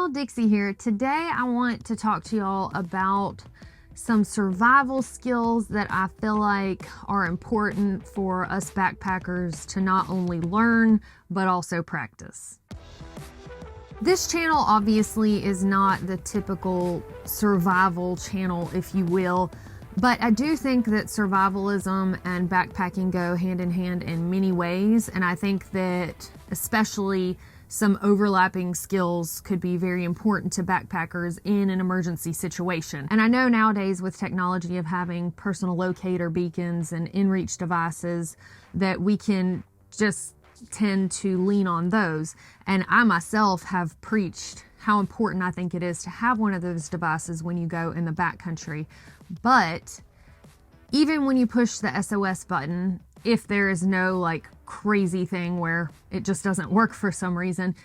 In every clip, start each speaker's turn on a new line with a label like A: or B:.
A: y'all, Dixie here. Today I want to talk to y'all about some survival skills that I feel like are important for us backpackers to not only learn, but also practice. This channel obviously is not the typical survival channel, if you will, but I do think that survivalism and backpacking go hand in hand in many ways, and I think that especially some overlapping skills could be very important to backpackers in an emergency situation. And I know nowadays with technology of having personal locator beacons and inReach devices that we can just tend to lean on those. And I myself have preached how important I think it is to have one of those devices when you go in the backcountry. But even when you push the SOS button, if there is no like crazy thing where it just doesn't work for some reason,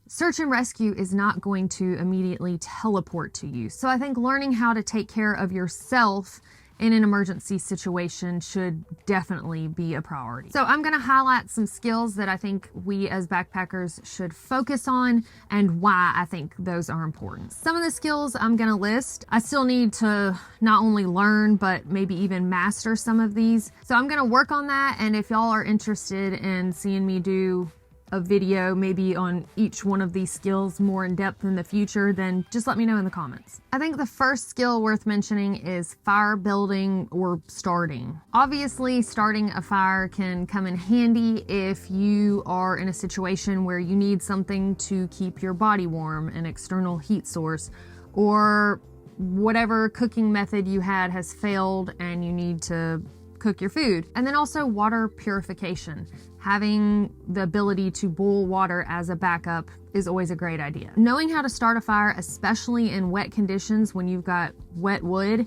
A: search and rescue is not going to immediately teleport to you. So I think learning how to take care of yourself in an emergency situation should definitely be a priority. So I'm gonna highlight some skills that I think we as backpackers should focus on and why I think those are important. Some of the skills I'm gonna list, I still need to not only learn, but maybe even master some of these. So I'm gonna work on that, and if y'all are interested in seeing me do a video maybe on each one of these skills more in depth in the future, then just let me know in the comments. I think the first skill worth mentioning is fire building or starting. Obviously, starting a fire can come in handy if you are in a situation where you need something to keep your body warm, an external heat source, or whatever cooking method you had has failed and you need to cook your food. And then also water purification. Having the ability to boil water as a backup is always a great idea. Knowing how to start a fire, especially in wet conditions when you've got wet wood,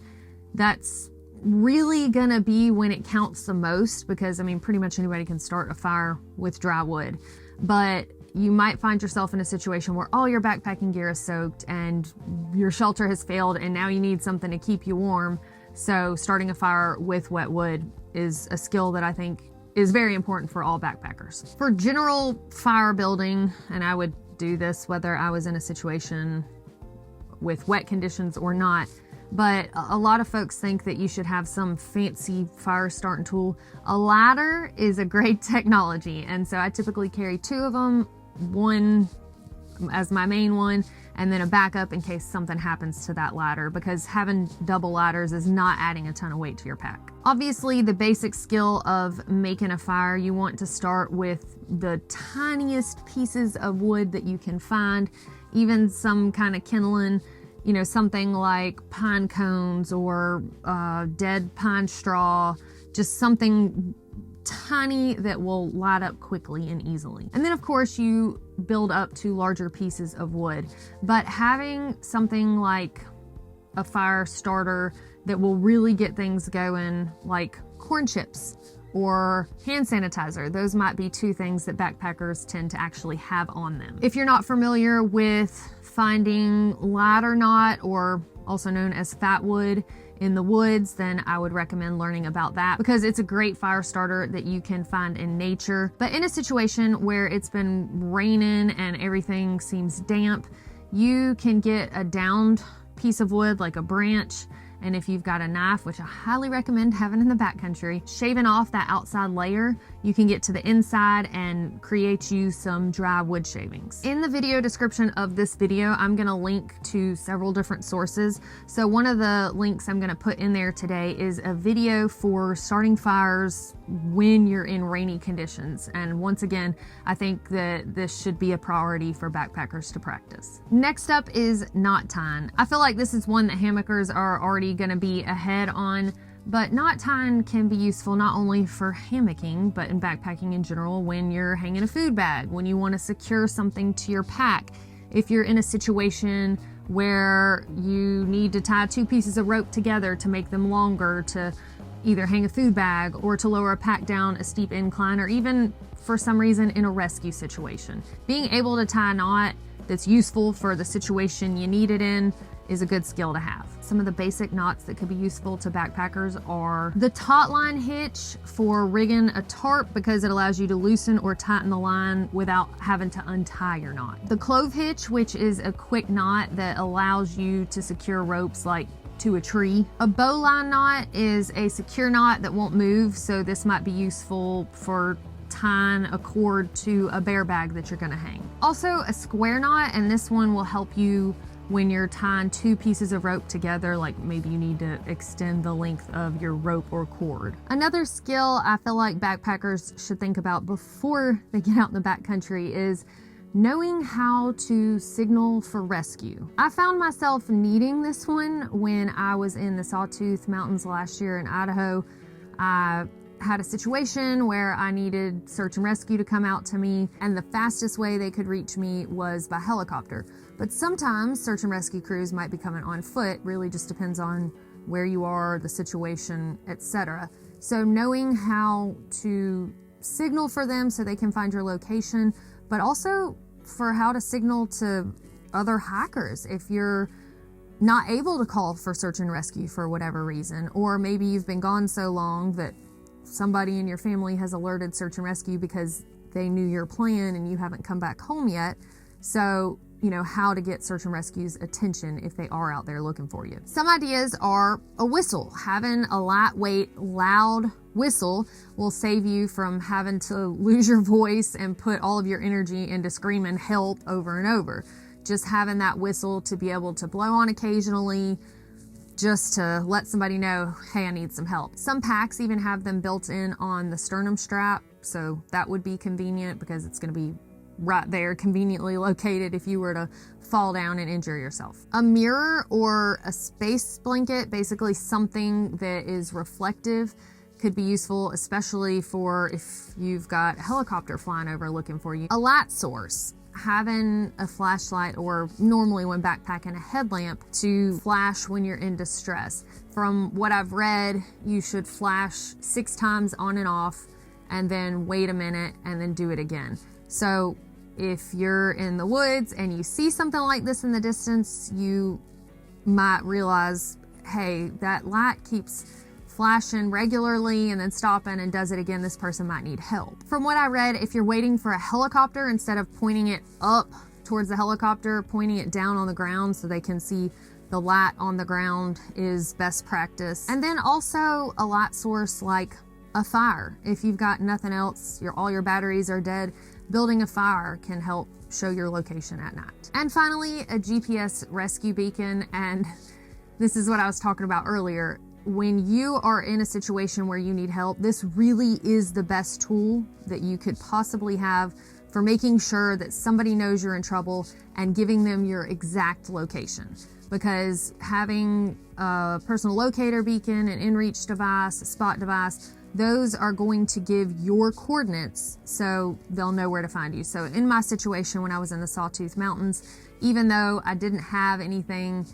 A: that's really gonna be when it counts the most, because I mean, pretty much anybody can start a fire with dry wood. But you might find yourself in a situation where all your backpacking gear is soaked and your shelter has failed and now you need something to keep you warm. So starting a fire with wet wood is a skill that I think is very important for all backpackers. For general fire building, and I would do this whether I was in a situation with wet conditions or not, but a lot of folks think that you should have some fancy fire starting tool. A ladder is a great technology, and so I typically carry two of them, one as my main one, and then a backup in case something happens to that ladder, because having double ladders is not adding a ton of weight to your pack. Obviously, the basic skill of making a fire, you want to start with the tiniest pieces of wood that you can find, even some kind of kindling, you know, something like pine cones or dead pine straw, just something tiny that will light up quickly and easily. And then of course you build up to larger pieces of wood, but having something like a fire starter that will really get things going, like corn chips or hand sanitizer, those might be two things that backpackers tend to actually have on them. If you're not familiar with finding ladder knot, or also known as fat wood, in the woods, then I would recommend learning about that, because it's a great fire starter that you can find in nature. But in a situation where it's been raining and everything seems damp, you can get a downed piece of wood like a branch, and if you've got a knife, which I highly recommend having in the backcountry, shaving off that outside layer, you can get to the inside and create you some dry wood shavings. In the video description of this video, I'm gonna link to several different sources. So one of the links I'm gonna put in there today is a video for starting fires when you're in rainy conditions. And once again, I think that this should be a priority for backpackers to practice. Next up is knot tying. I feel like this is one that hammockers are already going to be ahead on, but knot tying can be useful not only for hammocking, but in backpacking in general when you're hanging a food bag, when you want to secure something to your pack. If you're in a situation where you need to tie two pieces of rope together to make them longer to either hang a food bag or to lower a pack down a steep incline, or even for some reason in a rescue situation. Being able to tie a knot that's useful for the situation you need it in is a good skill to have. Some of the basic knots that could be useful to backpackers are the taut line hitch for rigging a tarp because it allows you to loosen or tighten the line without having to untie your knot. The clove hitch, which is a quick knot that allows you to secure ropes like to a tree. A bowline knot is a secure knot that won't move, so this might be useful for tying a cord to a bear bag that you're gonna hang. Also a square knot, and this one will help you when you're tying two pieces of rope together, like maybe you need to extend the length of your rope or cord. Another skill I feel like backpackers should think about before they get out in the backcountry is knowing how to signal for rescue. I found myself needing this one when I was in the Sawtooth Mountains last year in Idaho. I had a situation where I needed search and rescue to come out to me, and the fastest way they could reach me was by helicopter. But sometimes search and rescue crews might be coming on foot, really just depends on where you are, the situation, etc. So knowing how to signal for them so they can find your location, but also for how to signal to other hikers if you're not able to call for search and rescue for whatever reason, or maybe you've been gone so long that somebody in your family has alerted search and rescue because they knew your plan and you haven't come back home yet. So, you know, how to get search and rescue's attention if they are out there looking for you. Some ideas are a whistle. Having a lightweight, loud whistle will save you from having to lose your voice and put all of your energy into screaming help over and over. Just having that whistle to be able to blow on occasionally, just to let somebody know, hey, I need some help. Some packs even have them built in on the sternum strap, so that would be convenient because it's going to be right there, conveniently located if you were to fall down and injure yourself. A mirror or a space blanket, basically something that is reflective, could be useful, especially for if you've got a helicopter flying over looking for you. A light source. Having a flashlight, or normally when backpacking, a headlamp to flash when you're in distress. From what I've read, you should flash 6 times on and off and then wait a minute and then do it again. So if you're in the woods and you see something like this in the distance, you might realize, hey, that light keeps flashing regularly and then stopping and does it again. This person might need help. From what I read, if you're waiting for a helicopter, instead of pointing it up towards the helicopter, pointing it down on the ground so they can see the light on the ground is best practice. And then also a light source like a fire. If you've got nothing else, all your batteries are dead, building a fire can help show your location at night. And finally, a GPS rescue beacon. And this is what I was talking about earlier. When you are in a situation where you need help, this really is the best tool that you could possibly have for making sure that somebody knows you're in trouble and giving them your exact location. Because having a personal locator beacon, an inReach device, a spot device, those are going to give your coordinates so they'll know where to find you. So in my situation when I was in the Sawtooth Mountains, even though I didn't have anything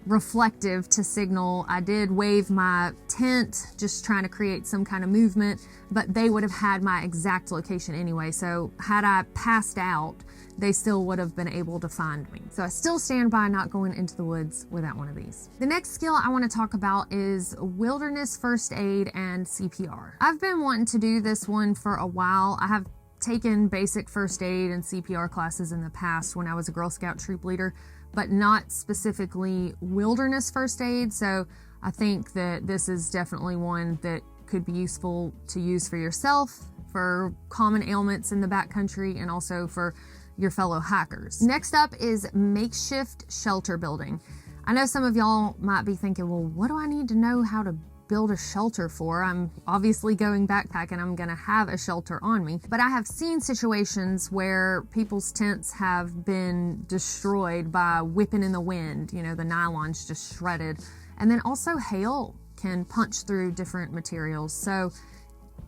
A: reflective to signal, I did wave my tent, just trying to create some kind of movement, but they would have had my exact location anyway. So had I passed out, they still would have been able to find me. So I still stand by not going into the woods without one of these. The next skill I want to talk about is wilderness first aid and CPR. I've been wanting to do this one for a while. I have taken basic first aid and CPR classes in the past when I was a Girl Scout troop leader, but not specifically wilderness first aid. So I think that this is definitely one that could be useful to use for yourself, for common ailments in the backcountry, and also for your fellow hikers. Next up is makeshift shelter building. I know some of y'all might be thinking, well, what do I need to know how to build a shelter for? I'm obviously going backpacking, I'm gonna have a shelter on me. But I have seen situations where people's tents have been destroyed by whipping in the wind, you know, the nylon's just shredded. And then also hail can punch through different materials. So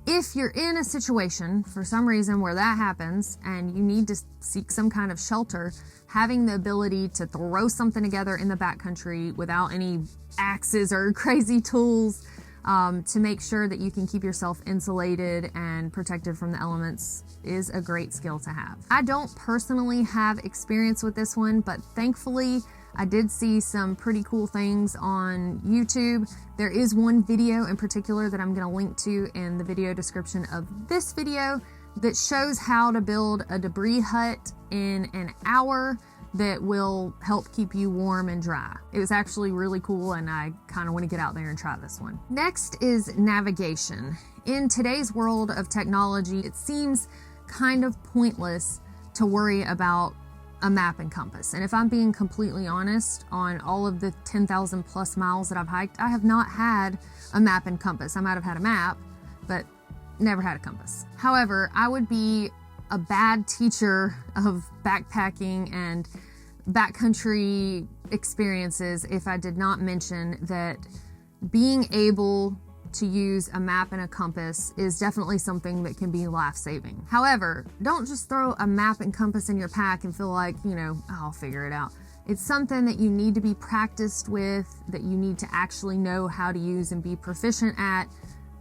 A: if you're in a situation for some reason where that happens and you need to seek some kind of shelter, having the ability to throw something together in the backcountry without any axes or crazy tools to make sure that you can keep yourself insulated and protected from the elements is a great skill to have. I don't personally have experience with this one, but thankfully I did see some pretty cool things on YouTube. There is one video in particular that I'm going to link to in the video description of this video that shows how to build a debris hut in an hour that will help keep you warm and dry. It was actually really cool, and I kind of want to get out there and try this one. Next is navigation. In today's world of technology, it seems kind of pointless to worry about a map and compass. And if I'm being completely honest, on all of the 10,000 plus miles that I've hiked, I have not had a map and compass. I might have had a map, but never had a compass. However, I would be a bad teacher of backpacking and backcountry experiences if I did not mention that being able to use a map and a compass is definitely something that can be life-saving. However, don't just throw a map and compass in your pack and feel like, I'll figure it out. It's something that you need to be practiced with, that you need to actually know how to use and be proficient at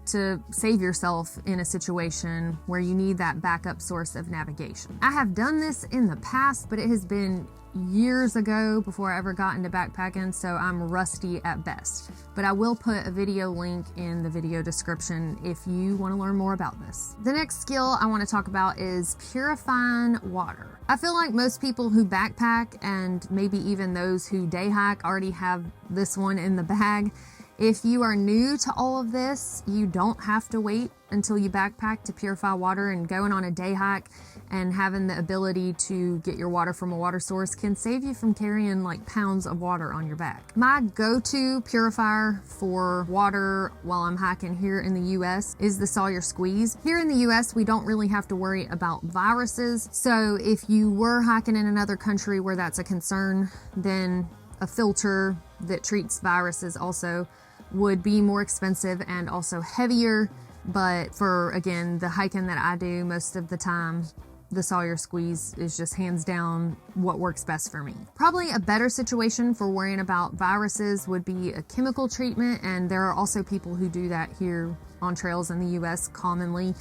A: to save yourself in a situation where you need that backup source of navigation. I have done this in the past, but it has been years ago before I ever got into backpacking, so I'm rusty at best. But I will put a video link in the video description if you want to learn more about this. The next skill I want to talk about is purifying water. I feel like most people who backpack, and maybe even those who day hike, already have this one in the bag. If you are new to all of this, you don't have to wait until you backpack to purify water, and going on a day hike and having the ability to get your water from a water source can save you from carrying like pounds of water on your back. My go-to purifier for water while I'm hiking here in the US is the Sawyer Squeeze. Here in the US, we don't really have to worry about viruses. So if you were hiking in another country where that's a concern, then a filter that treats viruses also would be more expensive and also heavier. But for, again, the hiking that I do most of the time, the Sawyer Squeeze is just hands down what works best for me. Probably a better situation for worrying about viruses would be a chemical treatment, and there are also people who do that here on trails in the US commonly.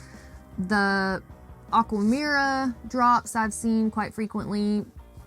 A: The Aquamira drops I've seen quite frequently.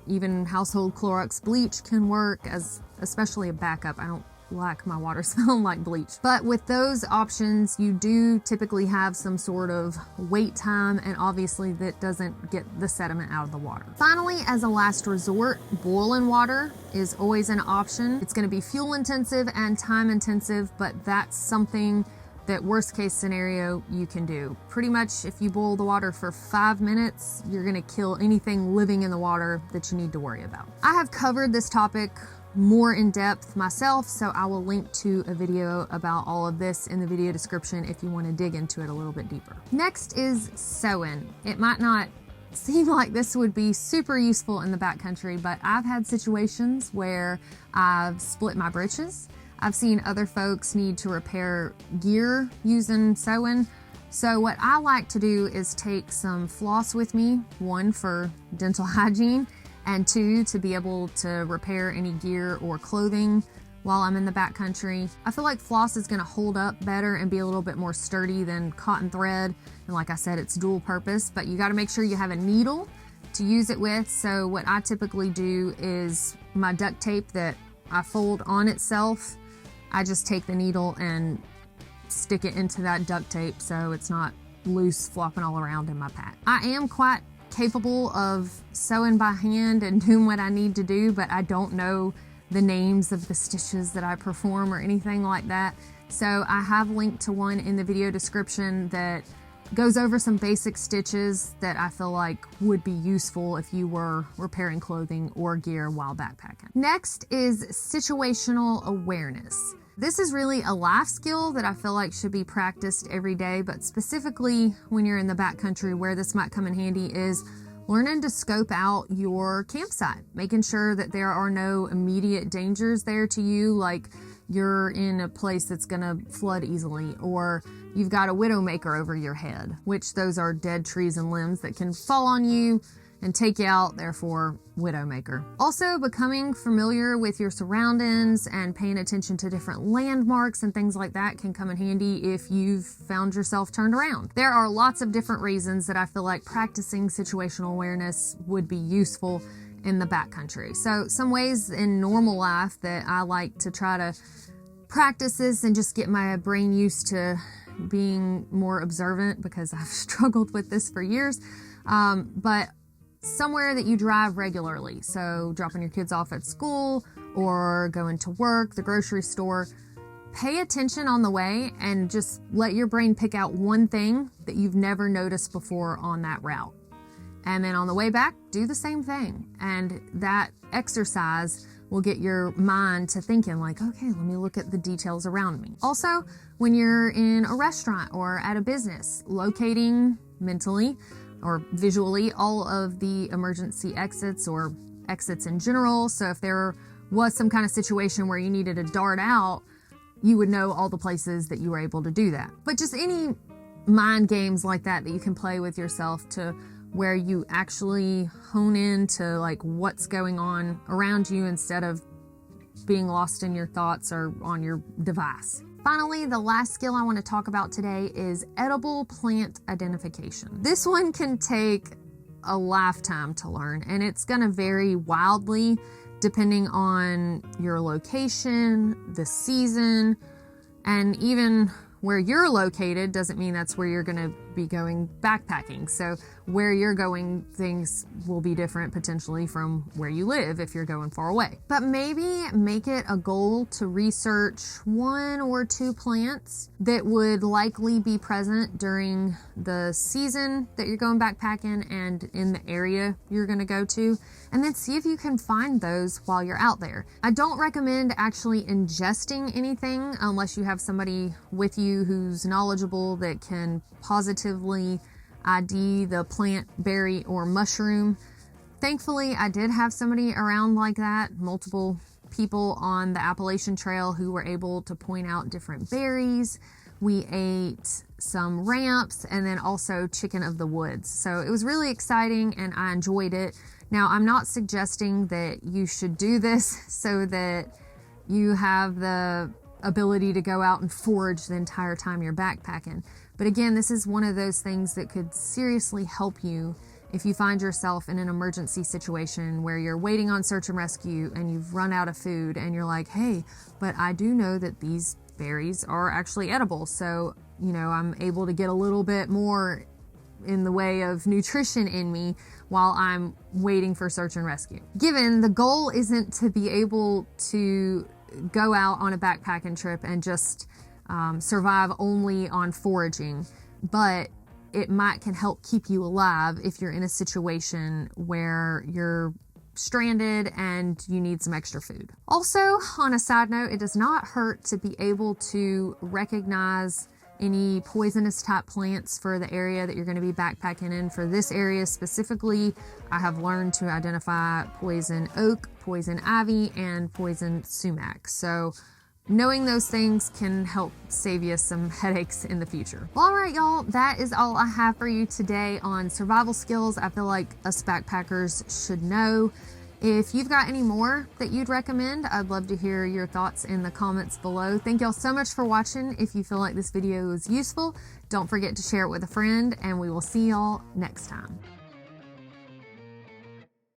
A: Even household Clorox bleach can work as especially a backup. I don't like my water smelling like bleach. But with those options, you do typically have some sort of wait time, and obviously that doesn't get the sediment out of the water. Finally, as a last resort, boiling water is always an option. It's going to be fuel intensive and time intensive, but that's something that worst case scenario you can do. Pretty much if you boil the water for 5 minutes, you're going to kill anything living in the water that you need to worry about. I have covered this topic more in depth myself, so I will link to a video about all of this in the video description if you want to dig into it a little bit deeper. Next is sewing. It might not seem like this would be super useful in the backcountry, but I've had situations where I've split my britches. I've seen other folks need to repair gear using sewing. So what I like to do is take some floss with me, 1 for dental hygiene, and 2 to be able to repair any gear or clothing while I'm in the backcountry. I feel like floss is going to hold up better and be a little bit more sturdy than cotton thread. And like I said, it's dual purpose, but you got to make sure you have a needle to use it with. So what I typically do is my duct tape that I fold on itself, I just take the needle and stick it into that duct tape so it's not loose flopping all around in my pack. I am quite capable of sewing by hand and doing what I need to do, but I don't know the names of the stitches that I perform or anything like that. So I have linked to one in the video description that goes over some basic stitches that I feel like would be useful if you were repairing clothing or gear while backpacking. Next is situational awareness. This is really a life skill that I feel like should be practiced every day, but specifically when you're in the backcountry, where this might come in handy is learning to scope out your campsite, making sure that there are no immediate dangers there to you, like you're in a place that's gonna flood easily, or you've got a widowmaker over your head, which those are dead trees and limbs that can fall on you and take you out, therefore widowmaker. Also, becoming familiar with your surroundings and paying attention to different landmarks and things like that can come in handy if you've found yourself turned around. There are lots of different reasons that I feel like practicing situational awareness would be useful, in the backcountry. So some ways in normal life that I like to try to practice this and just get my brain used to being more observant, because I've struggled with this for years. But somewhere that you drive regularly, so dropping your kids off at school or going to work, the grocery store, pay attention on the way and just let your brain pick out one thing that you've never noticed before on that route. And then on the way back, do the same thing. And that exercise will get your mind to thinking like, okay, let me look at the details around me. Also, when you're in a restaurant or at a business, locating mentally or visually all of the emergency exits or exits in general. So if there was some kind of situation where you needed to dart out, you would know all the places that you were able to do that. But just any mind games like that you can play with yourself to where you actually hone in to like what's going on around you instead of being lost in your thoughts or on your device. Finally, the last skill I want to talk about today is edible plant identification. This one can take a lifetime to learn, and it's going to vary wildly depending on your location, the season, and even where you're located doesn't mean that's where you're going to be going backpacking. So where you're going, things will be different potentially from where you live if you're going far away. But maybe make it a goal to research 1 or 2 plants that would likely be present during the season that you're going backpacking and in the area you're going to go to, and then see if you can find those while you're out there. I don't recommend actually ingesting anything unless you have somebody with you who's knowledgeable that can positively ID the plant, berry, or mushroom. Thankfully, I did have somebody around like that, multiple people on the Appalachian Trail who were able to point out different berries. We ate some ramps and then also chicken of the woods. So it was really exciting and I enjoyed it. Now, I'm not suggesting that you should do this so that you have the ability to go out and forage the entire time you're backpacking. But again, this is one of those things that could seriously help you if you find yourself in an emergency situation where you're waiting on search and rescue and you've run out of food and you're like, hey, but I do know that these berries are actually edible. So, I'm able to get a little bit more in the way of nutrition in me while I'm waiting for search and rescue. Given the goal isn't to be able to go out on a backpacking trip and just survive only on foraging, but it can help keep you alive if you're in a situation where you're stranded and you need some extra food. Also, on a side note, it does not hurt to be able to recognize any poisonous type plants for the area that you're going to be backpacking in. For this area specifically, I have learned to identify poison oak, poison ivy, and poison sumac. So knowing those things can help save you some headaches in the future. Well, all right, y'all, that is all I have for you today on survival skills I feel like us backpackers should know. If you've got any more that you'd recommend, I'd love to hear your thoughts in the comments below. Thank y'all so much for watching. If you feel like this video was useful, don't forget to share it with a friend, and we will see y'all next time.